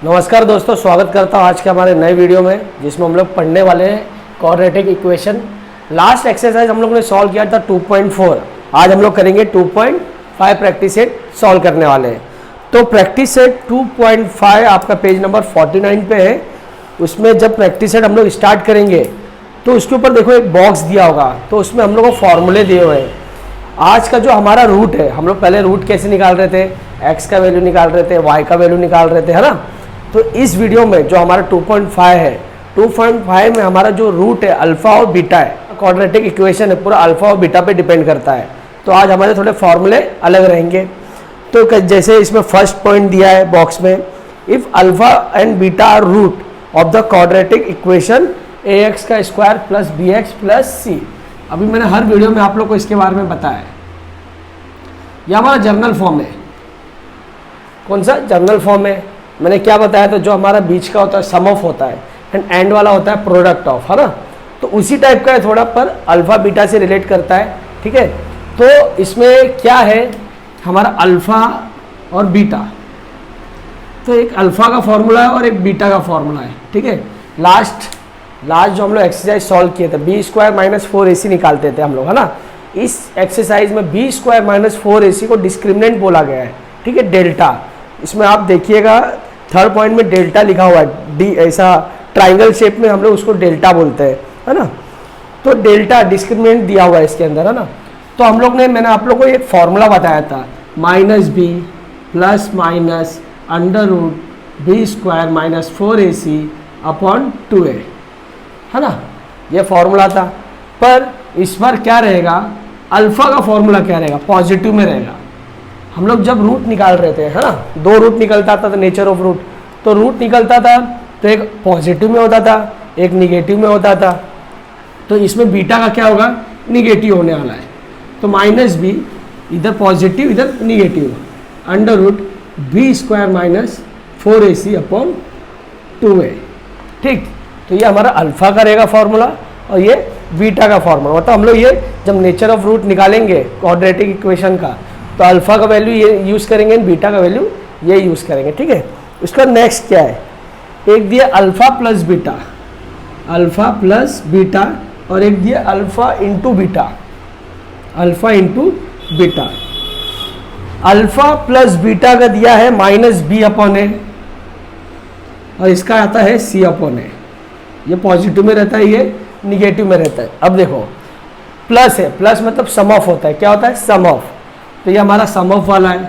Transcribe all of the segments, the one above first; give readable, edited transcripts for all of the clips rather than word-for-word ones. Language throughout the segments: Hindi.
नमस्कार दोस्तों, स्वागत करता हूँ आज के हमारे नए वीडियो में, जिसमें हम लोग पढ़ने वाले हैं क्वाड्रेटिक इक्वेशन। लास्ट एक्सरसाइज हम लोग ने सॉल्व किया था 2.4। आज हम लोग करेंगे 2.5 प्रैक्टिस सेट सॉल्व करने वाले हैं। तो प्रैक्टिस सेट 2.5 आपका पेज नंबर 49 पे है। उसमें जब प्रैक्टिस सेट हम लोग स्टार्ट करेंगे तो उसके ऊपर देखो एक बॉक्स दिया होगा, तो उसमें हम लोग को फॉर्मूले दिए हुए हैं। आज का जो हमारा रूट है, हम लोग पहले रूट कैसे निकाल रहे थे, एक्स का वैल्यू निकाल रहे थे, वाई का वैल्यू निकाल रहे थे, है ना। तो इस वीडियो में जो हमारा 2.5 है, 2.5 में हमारा जो रूट है अल्फा और बीटा है, क्वाड्रेटिक इक्वेशन है, पूरा अल्फा और बीटा पे डिपेंड करता है। तो आज हमारे थोड़े फॉर्मूले अलग रहेंगे। तो जैसे इसमें फर्स्ट पॉइंट दिया है बॉक्स में, if alpha and beta are root of the quadratic equation ax का square plus bx plus c। अभी मैंने हर वीडियो में आप लोग को इसके बारे में बताया है। यह हमारा जर्नल फॉर्म है। कौन सा जर्नल फॉर्म है? मैंने क्या बताया था, जो हमारा बीच का होता है सम ऑफ होता है एंड वाला होता है प्रोडक्ट ऑफ, है ना। तो उसी टाइप का है थोड़ा, पर अल्फा बीटा से रिलेट करता है, ठीक है। तो इसमें क्या है, हमारा अल्फा और बीटा, तो एक अल्फा का फॉर्मूला है और एक बीटा का फॉर्मूला है, ठीक है। लास्ट जो हम लोग एक्सरसाइज सॉल्व किए थे, बी स्क्वायर माइनस 4ac निकालते थे हम लोग, है ना। इस एक्सरसाइज में बी स्क्वायर माइनस 4ac को डिस्क्रिमिनेंट बोला गया है, ठीक है, डेल्टा। इसमें आप देखिएगा थर्ड पॉइंट में डेल्टा लिखा हुआ है, डी ऐसा ट्राइंगल शेप में हम लोग उसको डेल्टा बोलते हैं, है ना। तो डेल्टा डिस्क्रिमिनेंट दिया हुआ है इसके अंदर, है ना। तो हम लोग ने, मैंने आप लोग को एक फॉर्मूला बताया था, minus B plus minus under root B square minus 4ac upon 2a, है ना। ये फॉर्मूला था। पर इस बार क्या रहेगा, अल्फा का फॉर्मूला क्या रहेगा, पॉजिटिव में रहेगा। हम लोग जब रूट निकाल रहे थे, है ना, दो रूट निकलता था, नेचर ऑफ रूट। तो रूट निकलता था तो एक पॉजिटिव में होता था, एक निगेटिव में होता था। तो इसमें बीटा का क्या होगा, निगेटिव होने वाला है। तो माइनस बी, इधर पॉजिटिव इधर negative, under root B square minus 4ac upon 2a, ठीक। तो ये हमारा अल्फा का रहेगा फॉर्मूला और ये बीटा का फॉर्मूला। मतलब हम लोग ये जब नेचर ऑफ रूट निकालेंगे क्वाड्रेटिक इक्वेशन का, तो अल्फा का वैल्यू ये यूज़ करेंगे, बीटा का वैल्यू ये यूज़ करेंगे, ठीक है। उसका नेक्स्ट क्या है, एक दिया alpha plus beta, alpha plus beta, और एक दिया alpha into beta, alpha into beta. Alpha plus beta का दिया है माइनस बी अपॉन ए, और इसका आता है सी अपॉन ए। ये पॉजिटिव में रहता है, ये निगेटिव में रहता है। अब देखो प्लस है, प्लस मतलब सम ऑफ होता है, क्या होता है, सम ऑफ। तो ये हमारा सम ऑफ वाला है,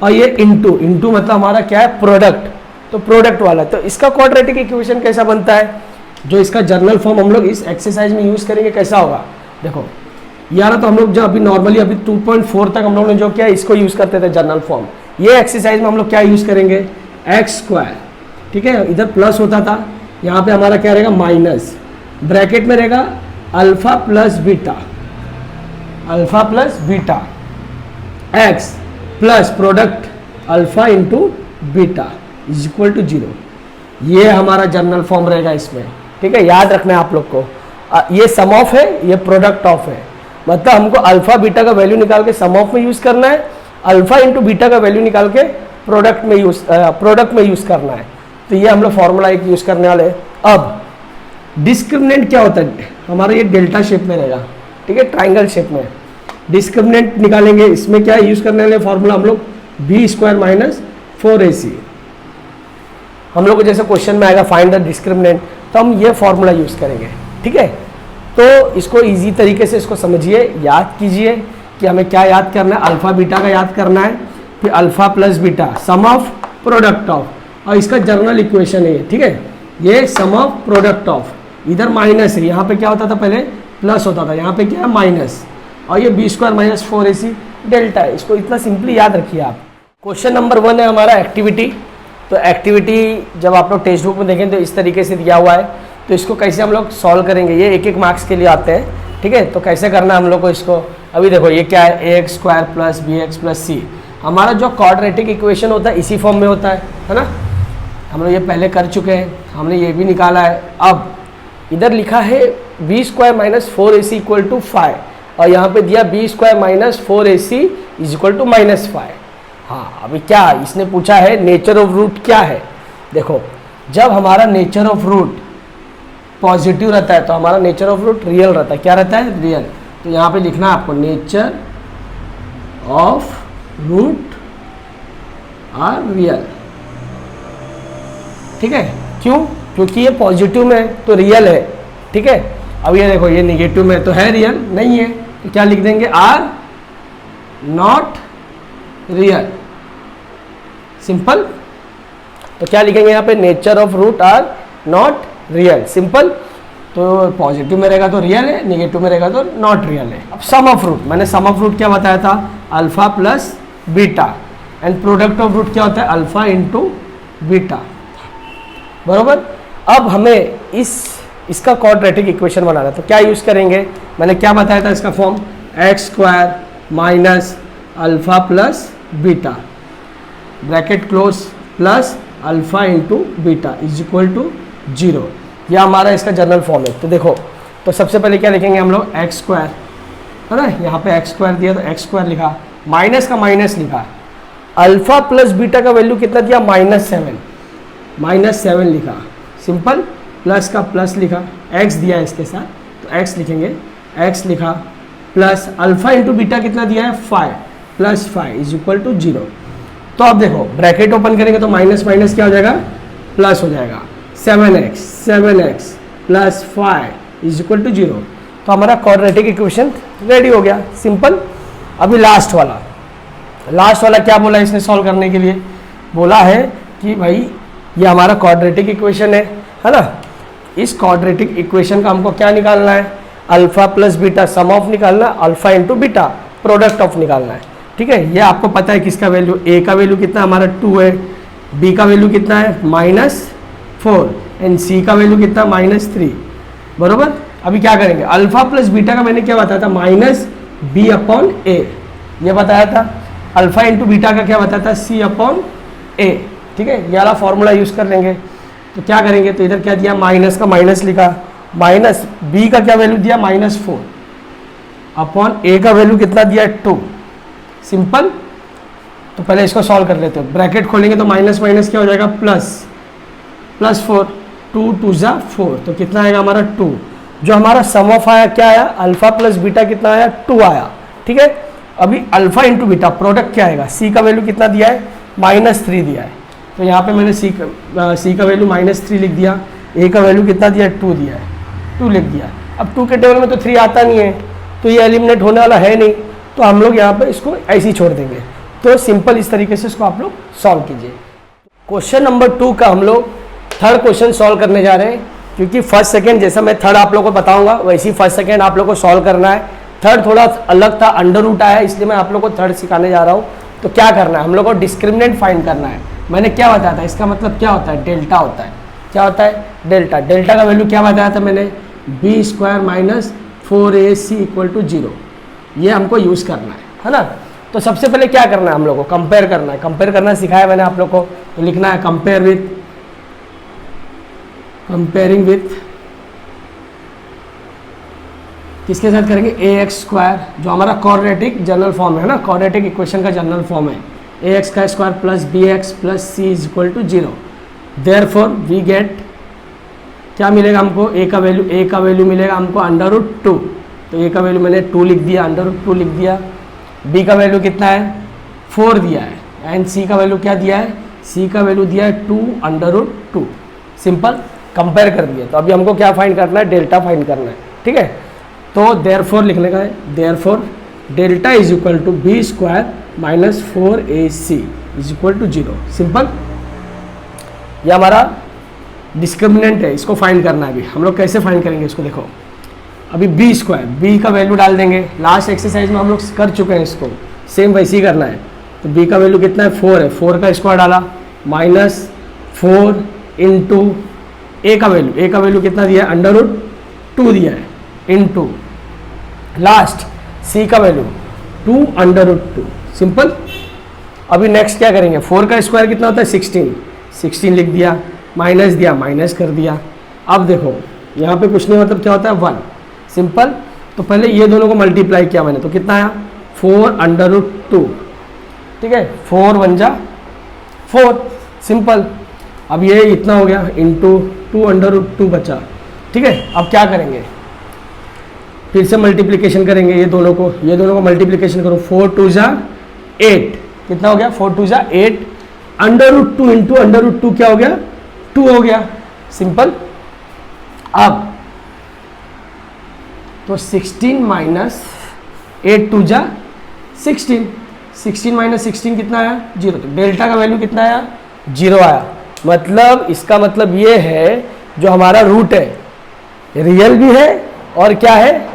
और ये इंटू, इंटू मतलब हमारा क्या है, प्रोडक्ट। तो प्रोडक्ट वाला है। तो इसका क्वाड्रेटिक इक्वेशन कैसा बनता है, जो इसका जर्नल फॉर्म हम लोग इस एक्सरसाइज में यूज़ करेंगे, कैसा होगा देखो। यार तो हम लोग जो अभी नॉर्मली अभी 2.4 तक हम लोग ने जो किया, इसको यूज़ करते थे जर्नल फॉर्म। ये एक्सरसाइज में हम लोग क्या यूज़ करेंगे, एक्स स्क्वायर, ठीक है। इधर प्लस होता था, यहाँ पे हमारा क्या रहेगा, माइनस, ब्रैकेट में रहेगा alpha plus beta, alpha plus beta, X plus product alpha into beta is equal to 0। ये हमारा जर्नल फॉर्म रहेगा इसमें, ठीक है। याद रखना है आप लोग को, ये सम ऑफ है, ये प्रोडक्ट ऑफ है। मतलब हमको अल्फा बीटा का वैल्यू निकाल के सम ऑफ में यूज़ करना है, अल्फा इंटू बीटा का वैल्यू निकाल के प्रोडक्ट में यूज़ करना है। तो ये हम लोग फॉर्मूला एक यूज़ करने वाले हैं। अब डिस्क्रिमिनेंट क्या होता है, हमारा ये डेल्टा शेप में रहेगा, ठीक है, ट्राइंगल शेप में। डिस्क्रिमिनेंट निकालेंगे, इसमें क्या यूज़ करने वाले फॉर्मूला हम लोग, बी स्क्वायर माइनस 4ac। हम लोग को जैसे क्वेश्चन में आएगा फाइंड द डिस्क्रिमिनेंट, तो हम ये फॉर्मूला यूज़ करेंगे, ठीक है। तो इसको इजी तरीके से इसको समझिए, याद कीजिए कि हमें क्या याद करना है, अल्फा बीटा का याद करना है, फिर alpha plus beta, sum of product of, और इसका जर्नल इक्वेशन है ये, ठीक है। ये सम ऑफ प्रोडक्ट ऑफ, इधर माइनस है, यहाँ पे क्या होता था, पहले प्लस होता था, यहाँ पे क्या है, माइनस, और ये B square minus 4ac delta है। इसको इतना सिंपली याद रखिए आप। क्वेश्चन नंबर 1 है हमारा एक्टिविटी। तो एक्टिविटी जब आप लोग टेक्स्ट बुक में देखें तो इस तरीके से दिया हुआ है। तो इसको कैसे हम लोग सॉल्व करेंगे, ये एक एक मार्क्स के लिए आते हैं, ठीक है। तो कैसे करना है हम लोग को इसको, अभी देखो ये क्या है, ax square plus bx plus c। हमारा जो क्वाड्रेटिक इक्वेशन होता है इसी फॉर्म में होता है ना। हम लोग ये पहले कर चुके हैं, हमने ये भी निकाला है। अब इधर लिखा है B square minus 4ac equal to 5, और यहाँ पे दिया B square minus 4ac is equal to -5। हाँ, अभी क्या इसने पूछा है, नेचर ऑफ रूट क्या है। देखो जब हमारा नेचर ऑफ रूट पॉजिटिव रहता है तो हमारा नेचर ऑफ रूट रियल रहता है। क्या रहता है? रियल। तो यहाँ पे लिखना है आपको nature of root are real. ठीक है, क्यों? क्योंकि ये पॉजिटिव में है तो रियल है। ठीक है, अब ये देखो ये निगेटिव में तो है रियल नहीं है, तो क्या लिख देंगे? Are not real. सिंपल। तो क्या लिखेंगे यहाँ पे? Nature of root are not real. Simple. तो पॉजिटिव में रहेगा तो रियल है, नेगेटिव में रहेगा तो नॉट रियल है। अब सम ऑफ रूट, मैंने सम ऑफ रूट क्या बताया था? Alpha plus beta, and product of root क्या होता है? Alpha into beta. बरोबर। अब हमें इसका क्वाड्रेटिक इक्वेशन बनाना है, तो क्या यूज करेंगे? मैंने क्या बताया था इसका form? X square minus alpha plus beta bracket close plus alpha into beta is equal to 0। यह हमारा इसका जनरल फॉर्म है। तो देखो, तो सबसे पहले क्या लिखेंगे हम लोग? एक्स स्क्वायर, है ना, यहाँ पे एक्स स्क्वायर दिया तो एक्स स्क्वायर लिखा, माइनस का माइनस लिखा, अल्फा प्लस बीटा का वैल्यू कितना दिया? -7 लिखा। सिंपल। प्लस का प्लस लिखा, एक्स दिया है इसके साथ तो एक्स लिखेंगे, एक्स लिखा, प्लस अल्फा इंटू बीटा कितना दिया है? 5 + 5 इज इक्वल टू 0। तो अब देखो ब्रैकेट ओपन करेंगे तो माइनस माइनस क्या हो जाएगा? प्लस हो जाएगा। 7x plus 5 is equal to 0। तो हमारा क्वाड्रेटिक इक्वेशन रेडी हो गया। सिंपल। अभी लास्ट वाला क्या बोला इसने सॉल्व करने के लिए? बोला है कि भाई ये हमारा क्वाड्रेटिक इक्वेशन है ना, इस क्वाड्रेटिक इक्वेशन का हमको क्या निकालना है? Alpha plus beta sum of निकालना है, alpha into beta product of निकालना है। ठीक है, ये आपको पता है किसका वैल्यू? ए का वैल्यू कितना हमारा 2 है, बी का वैल्यू कितना है? -4, एंड सी का वैल्यू कितना? -3। बरोबर। अभी क्या करेंगे? अल्फा प्लस बीटा का मैंने क्या बताया था? -b/a ये बताया था। अल्फा इंटू बीटा का क्या बताया था? c/a। ठीक है, ये वाला फॉर्मूला यूज कर लेंगे। तो क्या करेंगे? तो इधर क्या दिया? माइनस का माइनस लिखा, माइनस b का क्या वैल्यू दिया? -4 अपॉन a का वैल्यू कितना दिया? 2। सिंपल। तो पहले इसको सॉल्व कर लेते हैं। ब्रैकेट खोलेंगे तो माइनस माइनस क्या हो जाएगा? +4, 2 2 ज़ा 4, तो कितना आएगा हमारा? 2। जो हमारा सम ऑफ आया क्या आया? अल्फा प्लस बीटा कितना आया? 2 आया। ठीक है, अभी अल्फा इंटू बीटा प्रोडक्ट क्या आएगा? सी का वैल्यू कितना दिया है? -3 दिया है। तो यहाँ पे मैंने सी का वैल्यू -3 लिख दिया, ए का वैल्यू कितना दिया है? 2 दिया है, 2 लिख दिया। अब 2 के टेबल में तो 3 आता नहीं है, तो ये एलिमिनेट होने वाला है नहीं, तो हम लोग यहाँ पे इसको ऐसे ही छोड़ देंगे। तो सिंपल इस तरीके से इसको आप लोग सॉल्व कीजिए। क्वेश्चन नंबर 2 का हम लोग थर्ड क्वेश्चन सॉल्व करने जा रहे हैं, क्योंकि फर्स्ट सेकंड जैसा मैं थर्ड आप लोग को बताऊंगा वैसे ही फर्स्ट सेकंड आप लोग को सॉल्व करना है। थर्ड थोड़ा अलग था, अंडर रूट आया, इसलिए मैं आप लोग को थर्ड सिखाने जा रहा हूँ। तो क्या करना है? हम लोग को डिस्क्रिमिनेंट फाइंड करना है। मैंने क्या बताया था? इसका मतलब क्या होता है? डेल्टा होता है। क्या होता है? डेल्टा। डेल्टा का वैल्यू क्या बताया था मैंने? b² - 4ac = 0। ये हमको यूज़ करना है ना। तो सबसे पहले क्या करना है? हम लोग को कंपेयर करना है। कंपेयर करना सिखाया मैंने आप लोग को, तो लिखना है कंपेयरिंग विथ किसके साथ करेंगे? ax² जो हमारा क्वाड्रेटिक जनरल फॉर्म है ना, क्वाड्रेटिक इक्वेशन का जनरल फॉर्म है। ax² plus bx plus c = 0। Therefore we get क्या मिलेगा हमको? a का वैल्यू मिलेगा हमको √2। तो a का वैल्यू मैंने 2 लिख दिया, √2 लिख दिया। b का वैल्यू कितना है? 4 दिया है, एंड c का वैल्यू क्या दिया है? c का वैल्यू दिया है 2 √2। सिंपल। कंपेयर कर दिया। तो अभी हमको क्या फाइंड करना है? डेल्टा फाइंड करना है। ठीक है, तो देयरफॉर लिखने का है, therefore delta is equal to b² - 4ac = 0। सिंपल। ये हमारा डिस्क्रिमिनेंट है, इसको फाइंड करना है। अभी हम लोग कैसे फाइंड करेंगे इसको? देखो, अभी b² का वैल्यू डाल देंगे। लास्ट एक्सरसाइज में हम लोग कर चुके हैं, इसको सेम वैसे ही करना है। तो b का वैल्यू कितना है? 4 है, 4 का स्क्वायर डाला, -4 इंटू a का वैल्यू कितना दिया है? √2 दिया है, इंटू लास्ट c का वैल्यू 2 √2। सिंपल। अभी नेक्स्ट क्या करेंगे? 4 का स्क्वायर कितना होता है? 16 लिख दिया, माइनस दिया, माइनस कर दिया। अब देखो यहाँ पे कुछ नहीं, मतलब क्या होता है? 1। सिंपल। तो पहले ये दोनों को मल्टीप्लाई किया मैंने, तो कितना आया? 4 √2। ठीक है, 4 × 1 = 4। सिंपल। अब ये इतना हो गया इंटू 2 अंडर रूट 2 बचा, ठीक है। अब क्या करेंगे, फिर से मल्टीप्लिकेशन करेंगे ये दोनों को मल्टीप्लिकेशन करो, 4 2 जा 8, कितना हो गया 4 2 जा 8, under root 2 into under root 2 क्या हो गया 2 हो गया, सिंपल। अब तो 16 माइनस 8 2 जा 16, 16 माइनस 16 कितना आया 0, तो डेल्टा का वैल्यू कितना आया 0 आया। मतलब इसका मतलब ये है जो हमारा रूट है रियल भी है और क्या है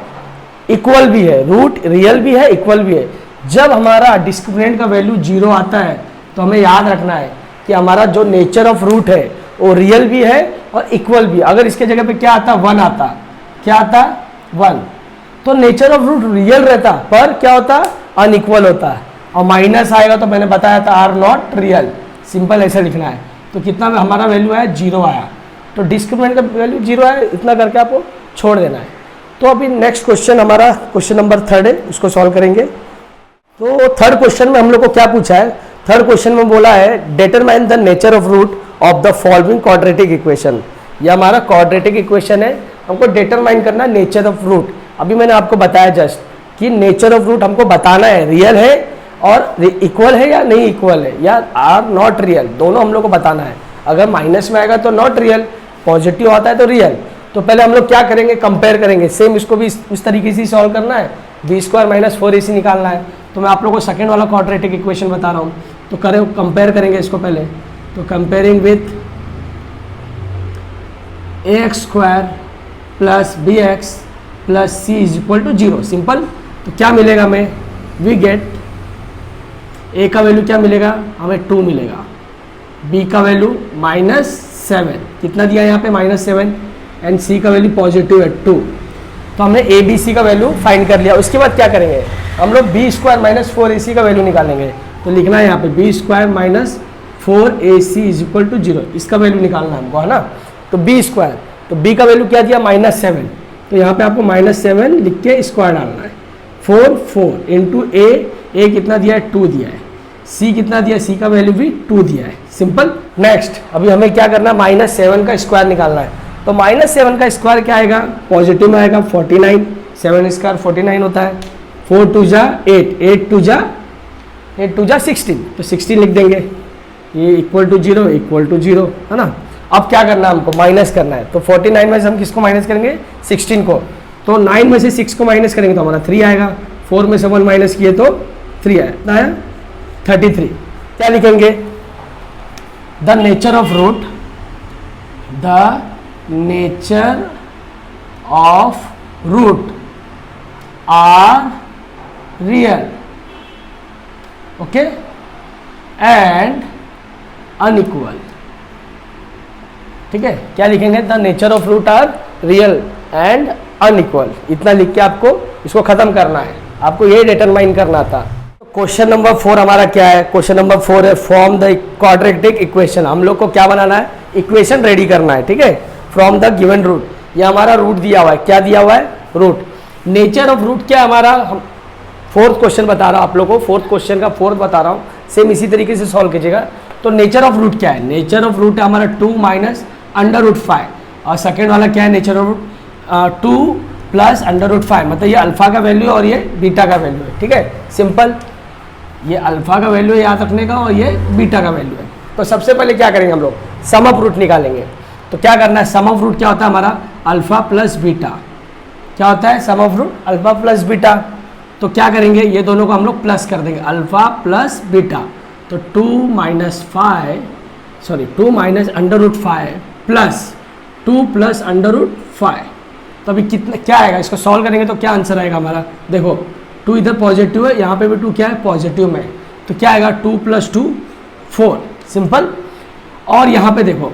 इक्वल भी है, रूट रियल भी है इक्वल भी है। जब हमारा डिस्क्रिमिनेंट का वैल्यू 0 आता है तो हमें याद रखना है कि हमारा जो नेचर ऑफ रूट है वो रियल भी है और इक्वल भी। अगर इसके जगह पे क्या आता 1 आता, क्या आता 1, तो नेचर ऑफ रूट रियल रहता पर क्या होता अनइक्वल होता है, और माइनस आएगा तो मैंने बताया था आर नॉट रियल, सिंपल ऐसे लिखना है। तो कितना हमारा वैल्यू आया 0 आया, तो डिस्क्रिमिनेंट का वैल्यू 0 आया, इतना करके आपको छोड़ देना है। तो अभी नेक्स्ट क्वेश्चन हमारा क्वेश्चन नंबर 3 है, उसको सॉल्व करेंगे। तो थर्ड क्वेश्चन में हम लोग को क्या पूछा है, थर्ड क्वेश्चन में बोला है determine the nature of root of the following quadratic equation. ये हमारा क्वाड्रेटिक इक्वेशन है, हमको डिटरमाइन करना है नेचर ऑफ रूट। अभी मैंने आपको बताया जस्ट कि नेचर ऑफ रूट हमको बताना है रियल है और इक्वल है या नहीं इक्वल है या आर नॉट रियल, दोनों हम लोग को बताना है। अगर माइनस में आएगा तो नॉट रियल, पॉजिटिव आता है तो रियल। तो पहले हम लोग क्या करेंगे कंपेयर करेंगे, सेम इसको भी इस तरीके से सॉल्व करना है, बी स्क्वायर माइनस 4ac निकालना है। तो मैं आप लोगों को सेकेंड वाला क्वाड्रेटिक इक्वेशन बता रहा हूँ, तो कंपेयर करेंगे इसको पहले। तो comparing with ax square plus B x plus C is equal to 0, simple. तो क्या मिलेगा हमें, वी गेट a का वैल्यू क्या मिलेगा हमें 2 मिलेगा, b का वैल्यू -7, कितना दिया यहाँ पे -7, एंड c का वैल्यू पॉजिटिव है 2। तो हमने a b c का वैल्यू फाइंड कर लिया। उसके बाद क्या करेंगे हम लोग b स्क्वायर माइनस 4ac का वैल्यू निकालेंगे। तो लिखना है यहाँ पे b square minus 4ac is equal to 0, इसका वैल्यू निकालना है हमको, है ना। तो b स्क्वायर, तो b का वैल्यू क्या दिया -7, तो यहाँ पे आपको -7 लिख के स्क्वायर डालना है, 4 इंटू a कितना दिया है 2 दिया है, c कितना दिया है, c का वैल्यू भी 2 दिया है, सिंपल। नेक्स्ट अभी हमें क्या करना है -7 का स्क्वायर निकालना है। तो -7 का स्क्वायर क्या आएगा, पॉजिटिव में आएगा 49, 7 स्क्वायर 49 होता है, 4 2 जा 8, 8 2 जा 16, तो 16 लिख देंगे, ये इक्वल टू 0 है ना। अब क्या करना है हमको माइनस करना है। तो 49 में से हम किसको माइनस करेंगे 16 को, तो 9 में से 6 को माइनस करेंगे तो हमारा 3 आएगा, 4 में से 1 माइनस किए तो 3 आया 33। क्या लिखेंगे, the nature of root, the nature of root are real, okay, and unequal, ठीक है। क्या लिखेंगे, the nature of root are real and unequal, इतना लिख के आपको इसको खत्म करना है, आपको ये डिटरमाइन करना था। क्वेश्चन नंबर 4 हमारा क्या है, क्वेश्चन नंबर 4 है फॉर्म द क्वाड्रेटिक इक्वेशन। हम लोग को क्या बनाना है, इक्वेशन रेडी करना है, ठीक है, फ्रॉम द गिवन रूट। ये हमारा रूट दिया हुआ है, क्या दिया हुआ है रूट। नेचर ऑफ रूट क्या हमारा, हम फोर्थ क्वेश्चन बता रहा हूँ आप लोग को, फोर्थ क्वेश्चन का फोर्थ बता रहा हूँ, सेम इसी तरीके से सॉल्व कीजिएगा। तो नेचर ऑफ रूट क्या है, नेचर ऑफ रूट है हमारा 2 माइनस अंडर रूट 5, और सेकेंड वाला क्या है nature of root 2 plus under root 5, मतलब ये अल्फा का वैल्यू है और ये बीटा का वैल्यू है, ठीक है, सिंपल। ये अल्फा का वैल्यू है याद रखने का, और ये बीटा का वैल्यू है। तो सबसे पहले क्या करेंगे हम लोग, सम ऑफ रूट निकालेंगे। तो क्या करना है, सम ऑफ रूट क्या होता है हमारा अल्फा प्लस बीटा, क्या होता है sum of root alpha plus beta. तो क्या करेंगे, ये दोनों को हम लोग प्लस कर देंगे, अल्फा प्लस बीटा। तो 2 minus under root 5 plus 2 plus under root 5। तो अभी कितना क्या आएगा, इसको सॉल्व करेंगे तो क्या आंसर आएगा हमारा, देखो 2 इधर पॉजिटिव है, यहाँ पे भी 2 क्या है पॉजिटिव में, तो क्या आएगा 2 + 2 4, सिंपल। और यहाँ पे देखो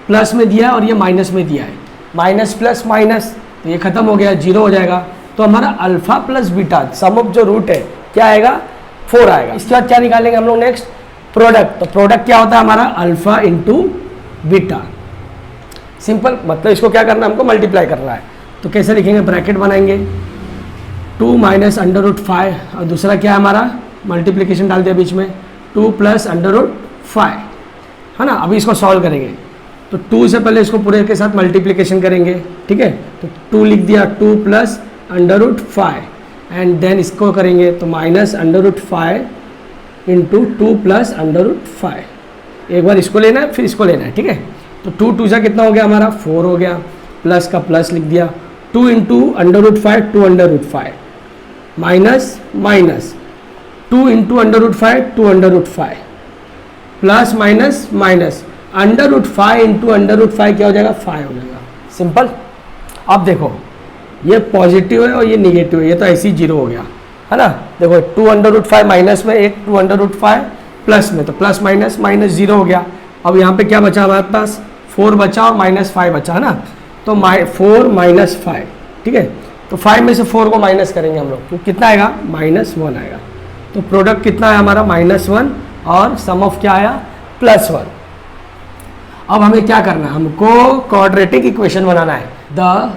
प्लस में दिया है और ये माइनस में दिया है, माइनस प्लस माइनस, तो ये खत्म हो गया 0 हो जाएगा। तो हमारा alpha plus beta sum of जो रूट है क्या आएगा 4 आएगा। इसके बाद क्या निकालेंगे हम लोग नेक्स्ट, प्रोडक्ट। तो प्रोडक्ट क्या होता है हमारा अल्फा इंटू बीटा, सिंपल, मतलब इसको क्या करना है हमको मल्टीप्लाई करना है। तो कैसे लिखेंगे, ब्रैकेट बनाएंगे 2 माइनस अंडर रूट 5, और दूसरा क्या है हमारा मल्टीप्लिकेशन डाल दिया बीच में 2 प्लस अंडर रूट 5, है ना। अभी इसको सॉल्व करेंगे, तो 2 से पहले इसको पूरे के साथ मल्टीप्लिकेशन करेंगे, ठीक है। तो 2 लिख दिया, 2 प्लस √5 एंड देन इसको करेंगे तो माइनस √5 इंटू 2 प्लस √5। एक बार इसको लेना है फिर इसको लेना है, ठीक है। तो 2 2 जा कितना हो गया हमारा 4 हो गया, प्लस का प्लस लिख दिया, 2 into √5 2 √5 minus minus 2 into √5 2 √5 plus minus minus √5 into √5 क्या हो जाएगा 5 हो जाएगा। सिंपल। अब देखो ये पॉजिटिव है और ये निगेटिव है, ये तो ऐसे ही 0 हो गया है ना। देखो 2 √5 माइनस में, एक 2 √5 प्लस में, तो प्लस माइनस माइनस 0 हो गया। अब यहाँ पे क्या बचा हमारे पास 4 बचा और -5 बचा है ना। तो 4 माइनस 5, ठीक है। तो 5 में से 4 को माइनस करेंगे हम लोग, तो कितना आएगा -1 आएगा। तो प्रोडक्ट कितना है हमारा -1 और सम ऑफ क्या आया +1। अब हमें क्या करना है, हमको क्वाड्रेटिक इक्वेशन बनाना है। The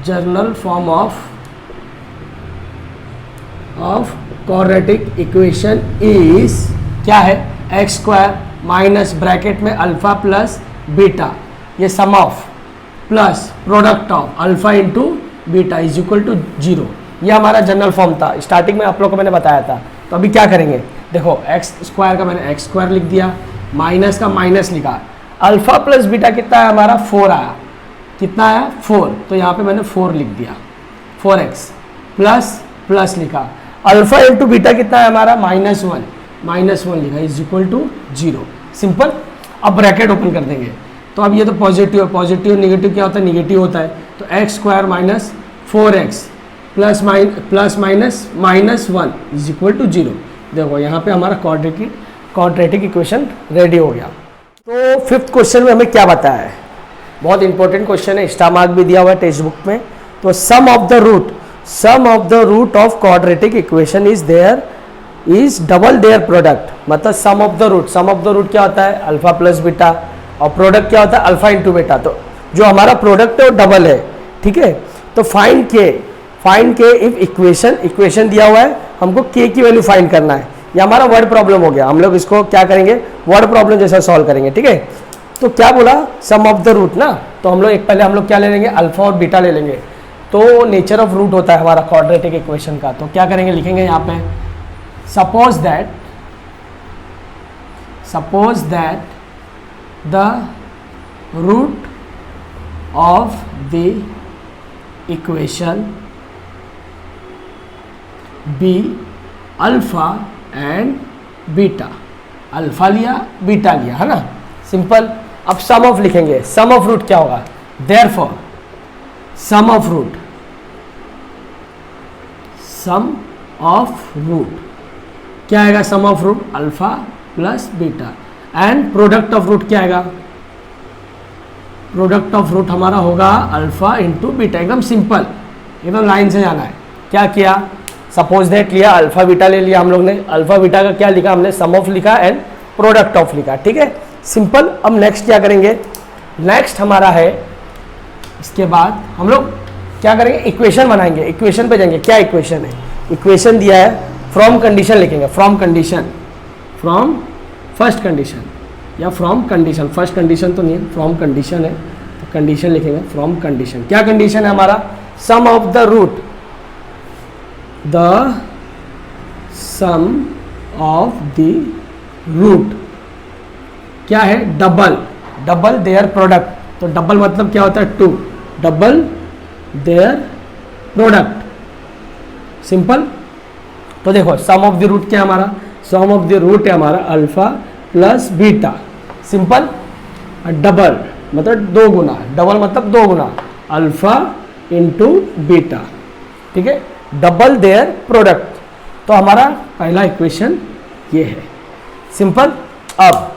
general form of quadratic equation is क्या है, x² माइनस ब्रैकेट में अल्फा प्लस बीटा, ये sum of plus product of alpha into beta is equal to 0। ये हमारा जनरल फॉर्म था, स्टार्टिंग में आप लोग को मैंने बताया था। तो अभी क्या करेंगे, देखो x² का मैंने x² लिख दिया, माइनस का माइनस लिखा, अल्फा प्लस बीटा कितना है हमारा 4 आया, कितना आया 4, तो यहाँ पे मैंने 4 लिख दिया, 4x प्लस प्लस लिखा, अल्फा इंटू बीटा कितना है हमारा -1 लिखा इज इक्वल टू 0। सिंपल। अब ब्रैकेट ओपन कर देंगे, तो अब ये तो पॉजिटिव है, पॉजिटिव नेगेटिव क्या होता है, नेगेटिव होता है। तो x² minus 4x plus minus -1 is equal to 0। देखो यहाँ पे हमारा क्वाड्रेटिक इक्वेशन रेडी हो गया। तो 5th क्वेश्चन में हमें क्या बताया है, बहुत इंपॉर्टेंट क्वेश्चन है, स्टार मार्क भी दिया हुआ है टेक्स्ट बुक में। तो sum of the root of quadratic equation is there is double their product, मतलब सम ऑफ द रूट क्या होता है अल्फा प्लस बीटा, और प्रोडक्ट क्या होता है अल्फा इंटू बीटा। तो जो हमारा प्रोडक्ट है वो डबल है, ठीक है। तो फाइंड के इफ इक्वेशन दिया हुआ है, हमको के की वैल्यू फाइंड करना है। ये हमारा वर्ड प्रॉब्लम हो गया, हम लोग इसको क्या करेंगे वर्ड प्रॉब्लम जैसा सॉल्व करेंगे, ठीक है। तो क्या बोला सम ऑफ द रूट ना, तो हम लोग पहले हम लोग क्या ले लेंगे अल्फा और बीटा ले लेंगे। तो नेचर ऑफ रूट होता है हमारा क्वाड्रेटिक इक्वेशन का। तो क्या करेंगे, लिखेंगे यहाँ पे suppose that the root of the equation be alpha and beta, alpha लिया बीटा लिया है ना। सिंपल। अब सम ऑफ लिखेंगे, सम ऑफ रूट क्या होगा, देयरफॉर सम ऑफ रूट क्या आएगा, sum of root alpha plus beta, and product of root क्या आएगा, प्रोडक्ट ऑफ रूट हमारा होगा अल्फा इंटू बीटा। एकदम सिंपल, एकदम लाइन से जाना है। क्या किया, सपोज दैट लिया, अल्फा बीटा ले लिया हम लोग ने, अल्फा बीटा का क्या लिखा हमने, सम ऑफ लिखा एंड प्रोडक्ट ऑफ लिखा, ठीक है। सिंपल। अब नेक्स्ट क्या करेंगे, नेक्स्ट हमारा है, इसके बाद हम लोग क्या करेंगे, इक्वेशन बनाएंगे, इक्वेशन पे जाएंगे। क्या इक्वेशन है, इक्वेशन दिया है, फ्रॉम कंडीशन लिखेंगे, फ्रॉम फर्स्ट कंडीशन या फ्रॉम कंडीशन, फर्स्ट कंडीशन तो नहीं है, फ्रॉम कंडीशन है, तो कंडीशन लिखेंगे फ्रॉम कंडीशन। क्या कंडीशन है हमारा, sum of the root, sum of the root क्या है, डबल देयर प्रोडक्ट। तो डबल मतलब क्या होता है 2, डबल देयर प्रोडक्ट। सिंपल। तो देखो सम ऑफ द रूट क्या है हमारा, सम ऑफ द रूट है हमारा alpha plus beta. Simple. Double मतलब 2 गुना, डबल मतलब 2 गुना अल्फा इंटू बीटा, ठीक है, डबल देयर प्रोडक्ट। तो हमारा पहला इक्वेशन ये है। सिंपल। अब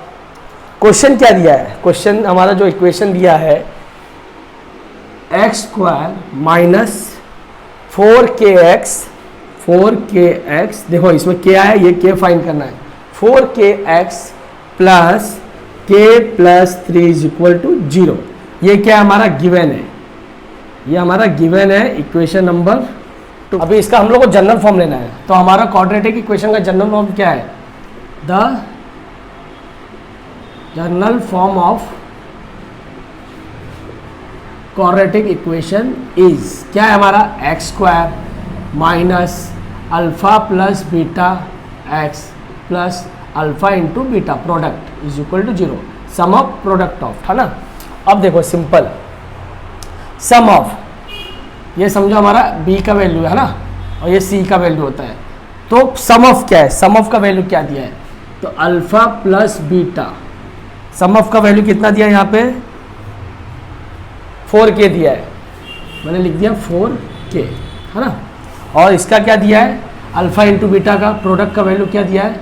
क्वेश्चन क्या दिया है, क्वेश्चन हमारा जो इक्वेशन दिया है x² माइनस 4kx, देखो इसमें k आया, ये k फाइंड करना है, 4kx plus k plus 3 is equal to 0। ये क्या हमारा गिवन है, ये हमारा गिवन है इक्वेशन नंबर 2। अभी इसका हम लोग को जनरल फॉर्म लेना है। तो हमारा क्वाड्रेटिक इक्वेशन का जनरल फॉर्म क्या है, the general form of quadratic equation is, क्या है हमारा, X square minus alpha plus beta X plus alpha into beta product is equal to 0, sum of product of, है ना। अब देखो सिंपल, सम ऑफ, ये समझो हमारा b का वैल्यू है ना, और ये c का वैल्यू होता है, तो सम ऑफ क्या है, सम ऑफ का वैल्यू क्या दिया है, तो alpha plus beta, sum of का वैल्यू कितना दिया है यहाँ पे, 4k दिया है, मैंने लिख दिया 4k, है ना। और इसका क्या दिया है, अल्फा इंटू बीटा का प्रोडक्ट का वैल्यू क्या दिया है,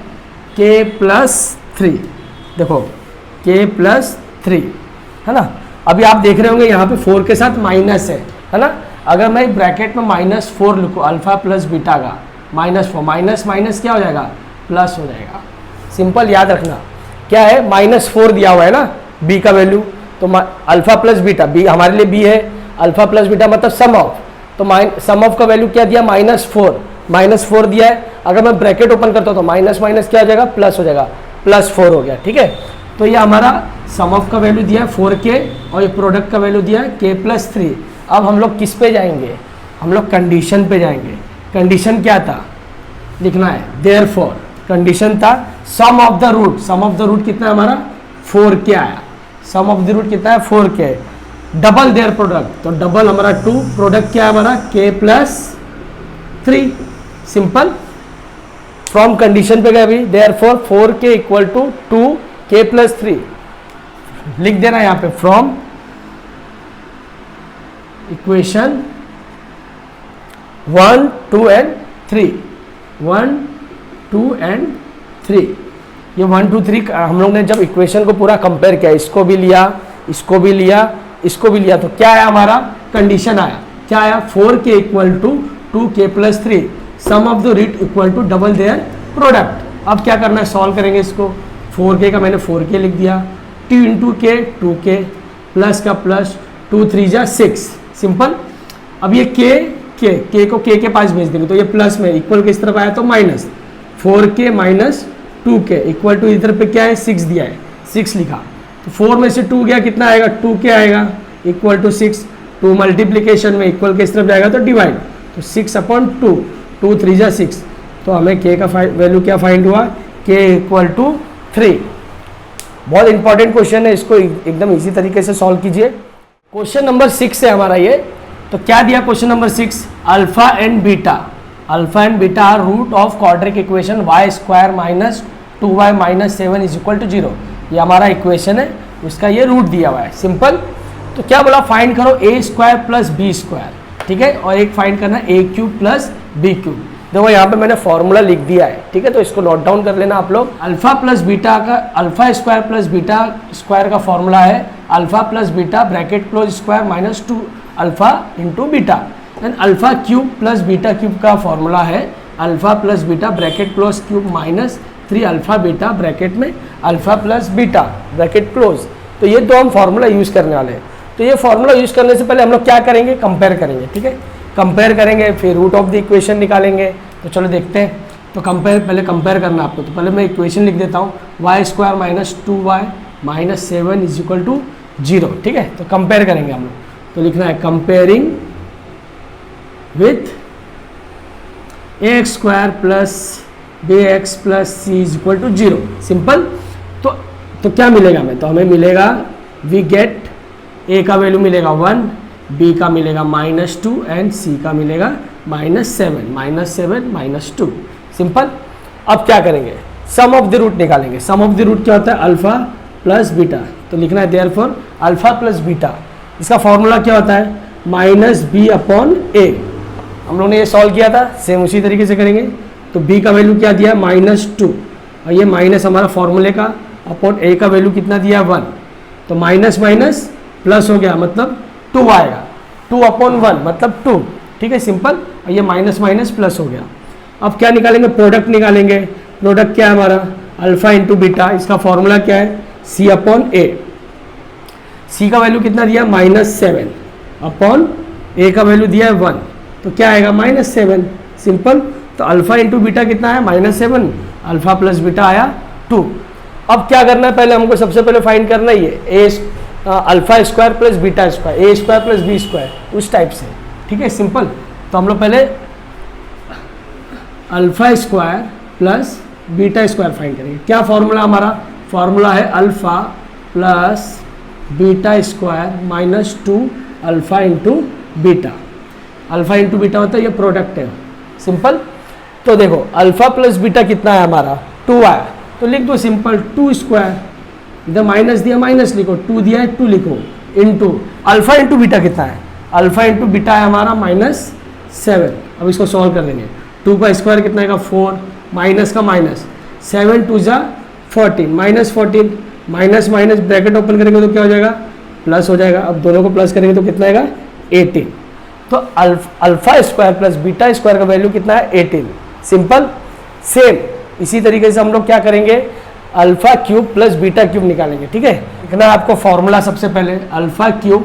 k प्लस 3, देखो k प्लस 3, है ना। अभी आप देख रहे होंगे यहाँ पे 4 के साथ माइनस है ना। अगर मैं ब्रैकेट में -4 लिखूँ अल्फा प्लस बीटा का, -4 माइनस माइनस क्या हो जाएगा, प्लस हो जाएगा। सिंपल याद रखना, क्या है, -4 दिया हुआ है ना b का वैल्यू, तो अल्फा प्लस बीटा, b हमारे लिए b है, अल्फा प्लस बीटा मतलब सम ऑफ, तो सम ऑफ का वैल्यू क्या दिया, -4 दिया है। अगर मैं ब्रैकेट ओपन करता हूँ तो माइनस माइनस क्या हो जाएगा, प्लस हो जाएगा, +4 हो गया, ठीक है। तो ये हमारा सम ऑफ का वैल्यू दिया है 4k और ये प्रोडक्ट का वैल्यू दिया है k प्लस 3। अब हम लोग किस पे जाएंगे, हम लोग कंडीशन पे जाएंगे। कंडीशन क्या था, लिखना है देयरफॉर, कंडीशन था sum of the root, sum of the root कितना है हमारा 4k आया, सम ऑफ द रूट कितना है 4k, डबल देयर प्रोडक्ट, तो डबल हमारा 2, प्रोडक्ट क्या है हमारा k plus 3, simple. From condition पे गए अभी, therefore 4k equal to 2k plus 3, लिख देना यहाँ पे फ्रॉम इक्वेशन 1, 2 एंड 3, 1, 2 एंड 3, ये 1, 2, 3 हम लोग ने जब इक्वेशन को पूरा कंपेयर किया, इसको भी लिया, इसको भी लिया, इसको भी लिया, तो क्या आया हमारा, कंडीशन आया, क्या आया, 4k equal to 2k plus 3, sum of the root equal to double their product. अब क्या करना है, सॉल्व करेंगे इसको, 4k का मैंने 4k लिख दिया, 2 इंटू k 2k, प्लस का प्लस, 2 3 जा 6, सिंपल। अब ये k को k के पास भेज देंगे, तो ये प्लस में इक्वल किस तरफ आया, तो minus, 4k minus 2k equal to इधर पे क्या है 6 दिया है, 6 लिखा, तो 4 में से 2 गया, कितना आएगा 2k आएगा, इक्वल टू 6, 2 मल्टीप्लीकेशन में इक्वल किस तरफ जाएगा, तो डिवाइड, तो 6/2, 2 3 जा 6, तो हमें k का वैल्यू क्या फाइंड हुआ, k इक्वल टू 3। बहुत इंपॉर्टेंट क्वेश्चन है, इसको एकदम इजी तरीके से सॉल्व कीजिए। क्वेश्चन नंबर 6 है हमारा ये, तो क्या दिया question number 6, alpha and beta are root of quadratic equation y square minus 2y minus 7 is equal to 0। ये हमारा इक्वेशन है, उसका ये रूट दिया हुआ है, सिंपल। तो क्या बोला, फाइंड करो a square plus b square, ठीक है, और एक फाइंड करना a cube plus b cube. देखो यहाँ पे मैंने फॉर्मूला लिख दिया है, ठीक है, तो इसको नोट डाउन कर लेना आप लोग। अल्फा प्लस बीटा का, alpha square plus beta square का फॉर्मूला है alpha plus beta bracket close square minus 2 alpha into beta, then alpha cube plus beta cube का फॉर्मूला है alpha plus beta bracket close cube minus 3 alpha beta bracket में alpha plus beta bracket close. तो ये दो हम फॉर्मूला यूज़ करने वाले हैं। तो ये फॉर्मूला यूज़ करने से पहले हम लोग क्या करेंगे, कंपेयर करेंगे, ठीक है, कंपेयर करेंगे, फिर रूट ऑफ द इक्वेशन निकालेंगे। तो चलो देखते हैं। तो पहले कंपेयर करना आपको, तो पहले मैं इक्वेशन लिख देता हूँ, y square minus 2y minus 7 is equal to 0, ठीक है। तो कंपेयर करेंगे हम लोग, तो लिखना है comparing with ax square plus bx plus C is equal to 0, simple. तो क्या मिलेगा हमें, तो हमें मिलेगा वी गेट a का वैल्यू मिलेगा 1, b का मिलेगा -2 एंड c का मिलेगा -7 -2, सिंपल। अब क्या करेंगे, सम ऑफ द रूट निकालेंगे। सम ऑफ द रूट क्या होता है, अल्फा प्लस बीटा। तो लिखना है देयरफॉर अल्फा प्लस बीटा, इसका फॉर्मूला क्या होता है -b/a। हम लोगों ने ये सॉल्व किया था, सेम उसी तरीके से करेंगे। तो b का वैल्यू क्या दिया है -2, और ये माइनस हमारा फॉर्मूले का, अपॉन a का वैल्यू कितना दिया 1, तो माइनस माइनस प्लस हो गया, मतलब 2 आएगा, 2/1 मतलब 2, ठीक है, सिंपल। और ये माइनस माइनस प्लस हो गया। अब क्या निकालेंगे, प्रोडक्ट निकालेंगे। प्रोडक्ट क्या है हमारा, अल्फा इंटू बीटा, इसका फॉर्मूला क्या है c/a। c का वैल्यू कितना दिया -7, अपॉन a का वैल्यू दिया है 1, तो क्या आएगा -7, सिंपल। तो अल्फा इंटू बीटा कितना है -7, अल्फा प्लस बीटा आया 2। अब क्या करना है, पहले हमको सबसे पहले फाइंड करना ही है a alpha square plus beta square, a square plus b square, उस टाइप से, ठीक है, सिंपल। तो हम लोग पहले alpha square plus beta square find करेंगे। क्या फॉर्मूला हमारा, फॉर्मूला है alpha plus beta square minus 2 alpha into beta. Alpha into beta होता है ये प्रोडक्ट है, सिंपल। तो देखो अल्फा प्लस बीटा कितना है हमारा 2 आया, तो लिख दो सिंपल 2 स्क्वायर, इधर माइनस दिया माइनस लिखो, 2 दिया है 2 लिखो, इंटू अल्फा इंटू बीटा कितना है, अल्फा इंटू बीटा है हमारा -7। अब इसको सॉल्व कर देंगे, 2 का स्क्वायर कितना है 4, माइनस का माइनस, 7 2 जा 14, -14, माइनस माइनस ब्रैकेट ओपन करेंगे तो क्या हो जाएगा, प्लस हो जाएगा। अब दोनों को प्लस करेंगे तो कितना आएगा 18। तो alpha square plus beta square का वैल्यू कितना है 18, सिंपल। सेम इसी तरीके से हम लोग क्या करेंगे, alpha cube plus beta cube निकालेंगे, ठीक है। लिखना है आपको फॉर्मूला सबसे पहले, alpha cube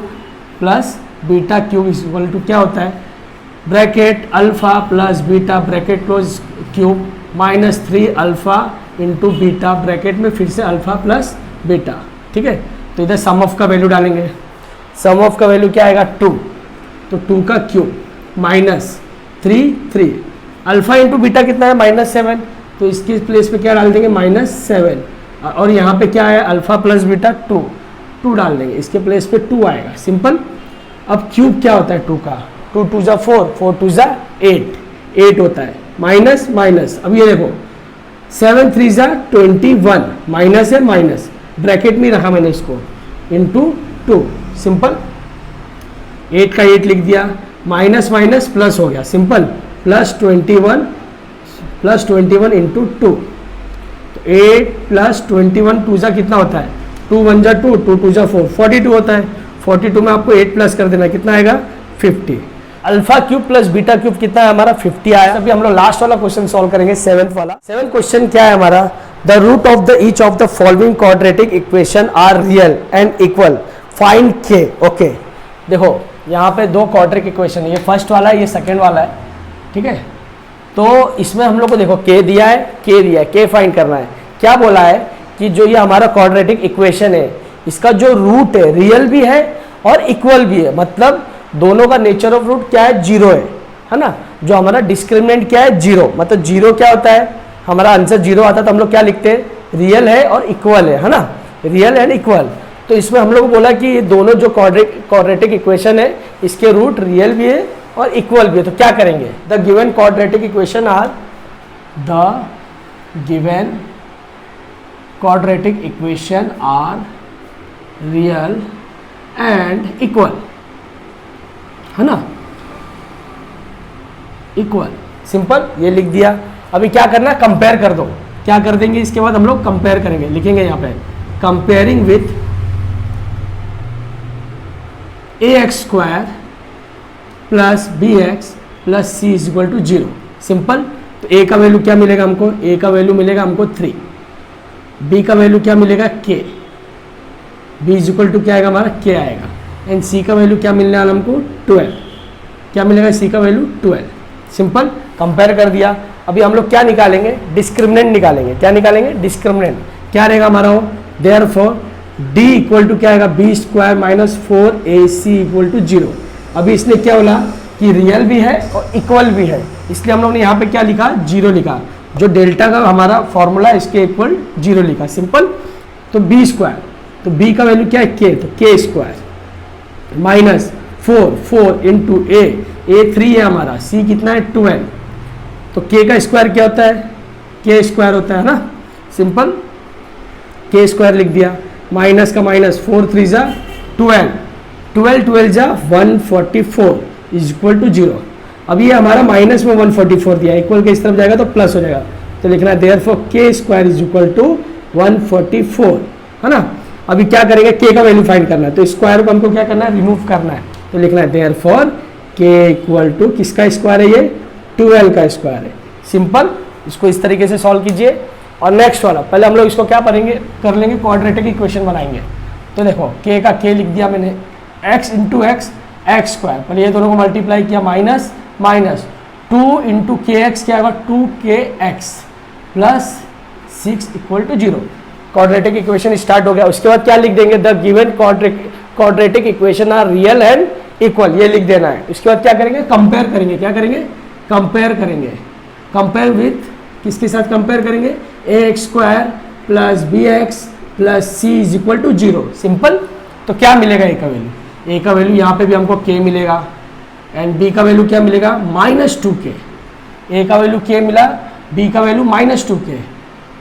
plus beta cube is equal to क्या होता है, bracket alpha plus beta bracket close cube -3 alpha into beta bracket में फिर से अल्फा प्लस बीटा, ठीक है। तो इधर सम ऑफ का वैल्यू डालेंगे, सम ऑफ का वैल्यू क्या आएगा 2, तो 2 का क्यूब -3 अल्फा इंटू बीटा कितना है -7, तो इसकी प्लेस पे क्या डाल देंगे -7, और यहाँ पे क्या है अल्फा प्लस बीटा 2 डाल देंगे, इसके प्लेस पे 2 आएगा, सिंपल। अब क्यूब क्या होता है 2 का, 2 2 जा 4, 4 2 जा 8 होता है, माइनस माइनस। अब ये देखो 7 3 जा 21, माइनस है माइनस, ब्रैकेट में रखा मैंने इसको, इंटू 2, सिंपल। 8 का 8 लिख दिया, माइनस माइनस प्लस हो गया, सिंपल, +21 इंटू 2, तो 8 + 21 2 जा कितना होता है, 2 1 जा 2, 2 2 जा 4, 42 होता है। 42 में आपको 8 प्लस कर देना, कितना आएगा 50। Alpha cube plus beta cube कितना है हमारा 50 आया। अभी हम लोग लास्ट वाला क्वेश्चन सॉल्व करेंगे, 7th वाला। 7th क्वेश्चन क्या है हमारा, the root of the each of the following quadratic equation are real and equal, find के। ओके, देखो यहाँ पे 2 क्वाड्रेटिक इक्वेशन है, ये फर्स्ट वाला है, ये सेकेंड वाला है, ठीक है। तो इसमें हम लोग को देखो के दिया है, के फाइंड करना है। क्या बोला है कि जो ये हमारा क्वाड्रेटिक इक्वेशन है, इसका जो रूट है रियल भी है और इक्वल भी है, मतलब दोनों का नेचर ऑफ रूट क्या है 0 है ना। जो हमारा डिस्क्रिमिनेंट क्या है 0, मतलब 0 क्या होता है, हमारा आंसर 0 आता है तो हम लोग क्या लिखते हैं, रियल है और इक्वल है ना, रियल एंड इक्वल। तो इसमें हम लोग को बोला कि ये दोनों जो क्वाड्रेटिक इक्वेशन है, इसके रूट रियल भी है और इक्वल भी है। तो क्या करेंगे, the given quadratic equation are, the given quadratic equation are real and equal, है ना, इक्वल, सिंपल, ये लिख दिया। अभी क्या करना है, कंपेयर कर दो। क्या कर देंगे, इसके बाद हम लोग कंपेयर करेंगे, लिखेंगे यहाँ पे comparing with ax² plus bx plus c is equal to 0, simple. तो a का वैल्यू क्या मिलेगा हमको, a का वैल्यू मिलेगा हमको 3, b का वैल्यू क्या मिलेगा k, b is equal to क्या आएगा हमारा k आएगा, एंड c का वैल्यू क्या मिलने वाला हमको 12, क्या मिलेगा c का वैल्यू 12, सिंपल। कंपेयर कर दिया। अभी हम लोग क्या निकालेंगे, डिस्क्रिमिनेंट निकालेंगे। क्या निकालेंगे, डिस्क्रिमिनेंट। क्या रहेगा हमारा वो, देयरफॉर d इक्वल टू क्या आएगा b² - 4ac इक्वल टू 0। अभी इसने क्या बोला कि रियल भी है और इक्वल भी है, इसलिए हम लोग ने यहाँ पे क्या लिखा 0 लिखा, जो डेल्टा का हमारा फॉर्मूला इसके इक्वल 0 लिखा, सिंपल। तो b², तो b का वैल्यू क्या है k, तो k² माइनस 4 इंटू a 3 है हमारा, c कितना है 12, तो k का स्क्वायर क्या होता है, k² होता है ना, सिंपल, k² लिख दिया, माइनस का माइनस 4 3 जा 12, 12 जा 144 इज इक्वल टू 0। अब ये हमारा माइनस में 144 दिया, इक्वल के इस तरफ जाएगा तो प्लस हो जाएगा, तो लिखना है therefore k² is equal to 144, है ना। अभी क्या करेंगे, k का वैल्यू फाइंड करना है, तो स्क्वायर को हमको क्या करना है, रिमूव करना है, तो लिखना है देयरफॉर k इक्वल टू किसका स्क्वायर है, ये 12 का स्क्वायर है, सिंपल। इसको इस तरीके से सॉल्व कीजिए। और नेक्स्ट वाला, पहले हम लोग इसको क्या करेंगे, कर लेंगे क्वाड्रेटिक इक्वेशन बनाएंगे। तो देखो k का k लिख दिया मैंने, x इंटू एक्स x², पहले ये दोनों को मल्टीप्लाई किया, माइनस माइनस 2 इंटू kx क्या होगा 2kx plus 6 equal to 0। Quadratic equation start हो गया। उसके बाद क्या लिख देंगे, the given quadratic equation are real and equal, ये लिख देना है। उसके बाद क्या करेंगे, कंपेयर करेंगे। क्या करेंगे, कंपेयर करेंगे। कंपेयर विथ किसके साथ कंपेयर करेंगे, ax square plus B x plus C is equal to 0। Simple. तो क्या मिलेगा ए का वैल्यू, ए का वैल्यू यहाँ पे भी हमको k मिलेगा एंड b का वैल्यू क्या मिलेगा -2k। ए का वैल्यू k मिला, b का वैल्यू -2k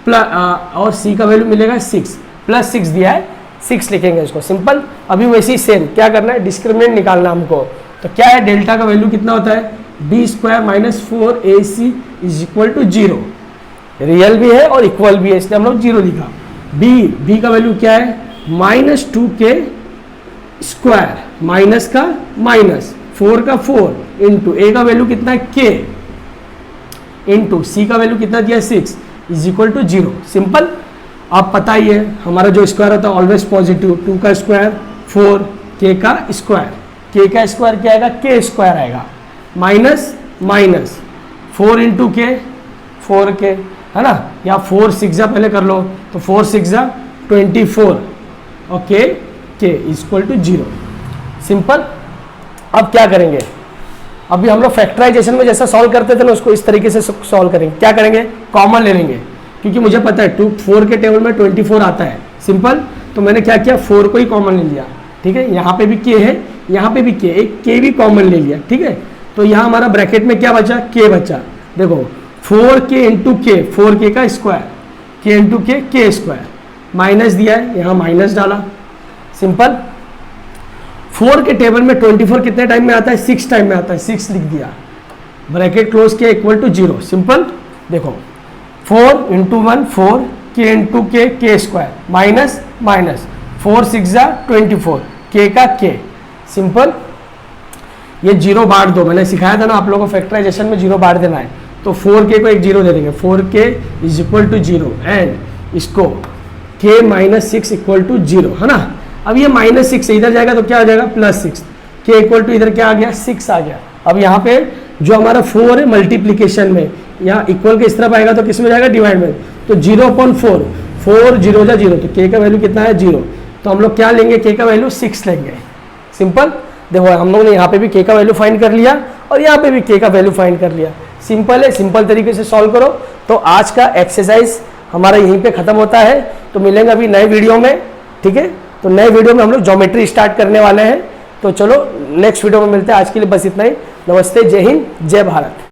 प्लस और c का वैल्यू मिलेगा 6 प्लस 6 दिया है 6 लिखेंगे इसको। सिंपल। अभी वैसे ही सेम क्या करना है, डिस्क्रिमिनेंट निकालना हमको। तो क्या है, डेल्टा का वैल्यू कितना होता है, b square minus 4ac is equal to 0। Real भी है और इक्वल भी है, इसलिए हम लोग 0 लिखा। b का वैल्यू क्या है, -2k स्क्वायर, माइनस का माइनस 4 का 4 इंटू ए का वैल्यू कितना है k इंटू सी का वैल्यू कितना दिया 6 इज इक्वल टू 0। सिंपल। आप पता ही है हमारा जो स्क्वायर होता है ऑलवेज पॉजिटिव, 2 का स्क्वायर 4, k का स्क्वायर, k का स्क्वायर क्या आएगा, k स्क्वायर आएगा, माइनस माइनस 4 इंटू के 4k, है ना, या 4 6 पहले कर लो, तो 4 6 24 और k इक्वल टू 0। सिंपल। अब क्या करेंगे, अभी हम लोग फैक्टराइजेशन में जैसा सॉल्व करते थे ना उसको इस तरीके से सॉल्व करेंगे। क्या करेंगे, कॉमन ले लेंगे, क्योंकि मुझे पता है 4 के टेबल में 24 आता है। सिंपल। तो मैंने क्या किया, 4 को ही कॉमन ले लिया। ठीक है, यहाँ पे भी k है, यहाँ पे भी k, एक k भी कॉमन ले लिया। ठीक है, तो यहाँ हमारा ब्रैकेट में क्या बचा, k बचा। देखो 4k इंटू k, 4k का square, k into k square, minus दिया है, यहाँ माइनस डाला। सिंपल। 4 के टेबल में 24 कितने टाइम में आता है, 6 टाइम में आता है, 6 लिख दिया, ब्रैकेट क्लोज किया, इक्वल टू 0। सिंपल। देखो 4 into 1 4, k into k square, minus minus 4 6 24, k का k। सिंपल। ये 0 बांट दो, मैंने सिखाया था ना आप लोगों को फैक्टराइजेशन में 0 बांट देना है। तो 4k को एक 0 दे देंगे, 4k is equal to 0 and इसको k माइनस 6 इक्वल टू 0, है ना। अब ये -6 से इधर जाएगा तो क्या आ जाएगा, +6, k इक्वल टू इधर क्या आ गया, 6 आ गया। अब यहाँ पे जो हमारा 4 है मल्टीप्लीकेशन में, यहाँ इक्वल के इस तरफ आएगा तो किस में जाएगा, डिवाइड में। तो 0/4, 4 0 जा 0, तो k का वैल्यू कितना है 0। तो हम लोग क्या लेंगे, k का वैल्यू 6 लेंगे। सिंपल। देखो हम लोग ने यहाँ पे भी k का वैल्यू फाइंड कर लिया और यहाँ पे भी k का वैल्यू फाइंड कर लिया। सिंपल है, सिंपल तरीके से सॉल्व करो। तो आज का एक्सरसाइज हमारा यहीं पे खत्म होता है। तो मिलेंगे अभी नए वीडियो में। ठीक है, तो नए वीडियो में हम लोग ज्योमेट्री स्टार्ट करने वाले हैं। तो चलो नेक्स्ट वीडियो में मिलते हैं। आज के लिए बस इतना ही। नमस्ते, जय हिंद, जय भारत।